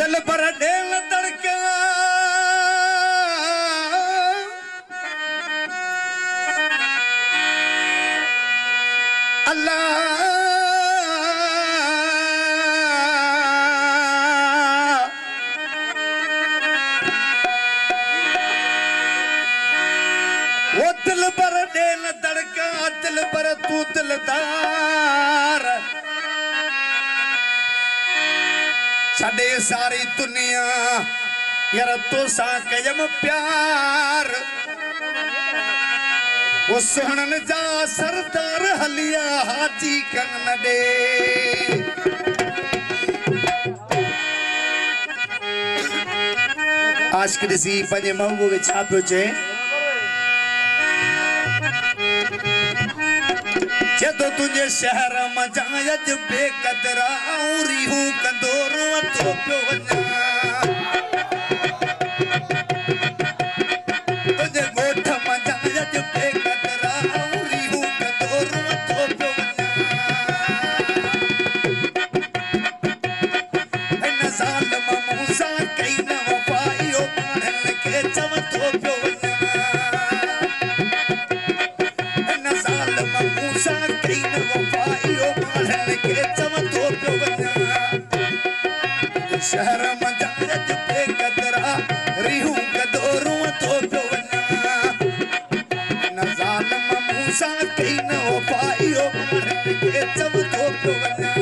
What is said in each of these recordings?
दिल पर डेल तड़का अल्लाह वो दिल पर डेल तड़का दिल पर तू दिलदार साडे सारी दुनिया यार तो सा कयम प्यार वो सुहणन जा सरदार हलिया हाजी कन दे आशिक ॾिसी पंहिंजे महबूब खे छा पियो चए जदों तुझे शहर मजा अज बेकदरा रीहू कंदोरो तो पियो वञा तुझे गोठ मजा अज बेकदरा रीहू कंदोरो तो पियो वञा इन ज़ालिम मूसा कई न वफ़ाइयो माण्हुनि खे चव तो पियो वञा इन ज़ालिम मूसा कई न वफ़ाइयो माण्हुनि खे चव तो पियो वञा शहर मजा अज बेकदरा रीहू कंदोरो तो पियो वञा इन ज़ालिम मूसा कई न वफ़ाइयो माण्हुनि खे चव तो पियो वञा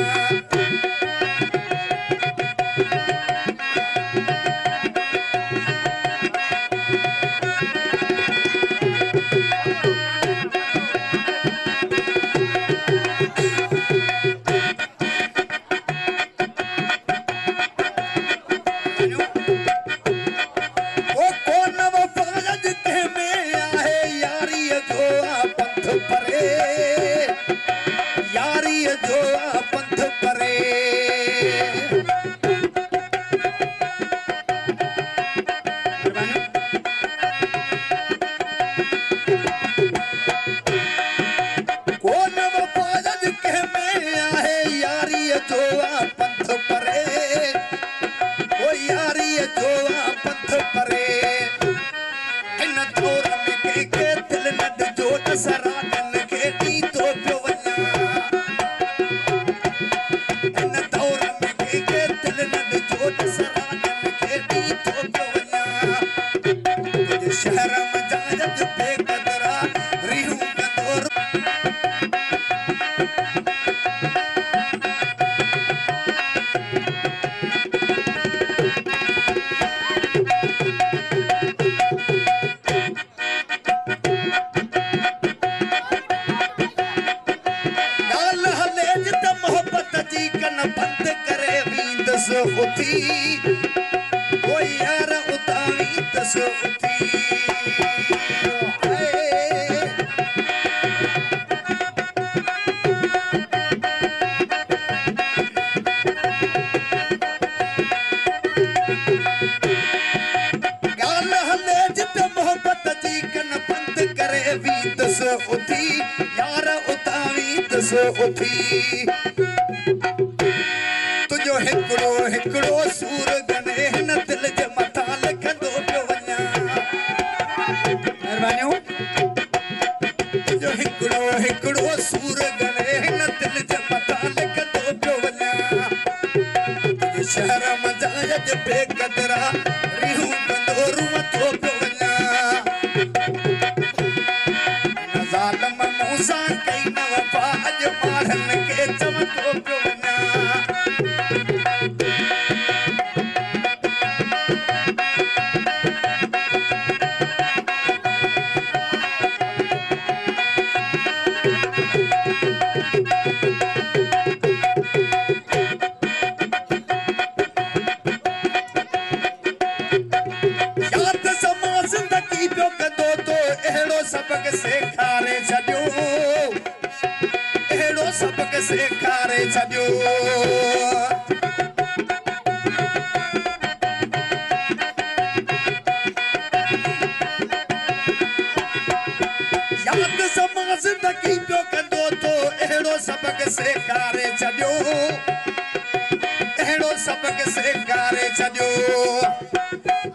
तुझो हिकड़ो हिकड़ो सूर गने हिन दिल जे मथां लिखंदो पियो वञा महिरबानी तुझो हिकड़ो हिकड़ो सूर गने हिन दिल जे मथां लिखंदो पियो वञा तुझे शहर मजा अज बेकदरा रीहू कंदोरो तो पियो वञा ज़ालिम मूसा कई न वफ़ा अज माण्हुनि खे चव तो पियो वञा सबक सेखारे छॾियो याद समा ज़िंदगी पियो कंदो तो अहिड़ो सबक सेखारे छॾियो अहिड़ो सबक सेखारे छॾियो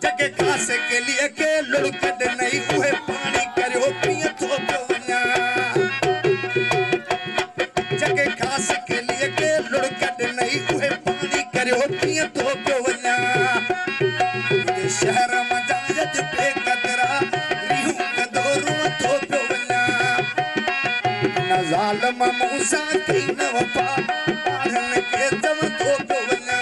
जके खासे के लिए के लुड़कड नहीं उहे पानी करियो पियो थो पियो वञा जके खासे के लिए के लुड़कड नहीं उहे पानी करियो पियो थो पियो वञा शहर मंझां अॼु बेक़दरा रिहूं कंदो रुअं थो पियो वञा न ज़ालिम मूं सां कई न वफ़ा ॿारनि खे चवंदो पियो वञा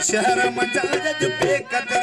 शहर मंझां अॼु बेक़दरा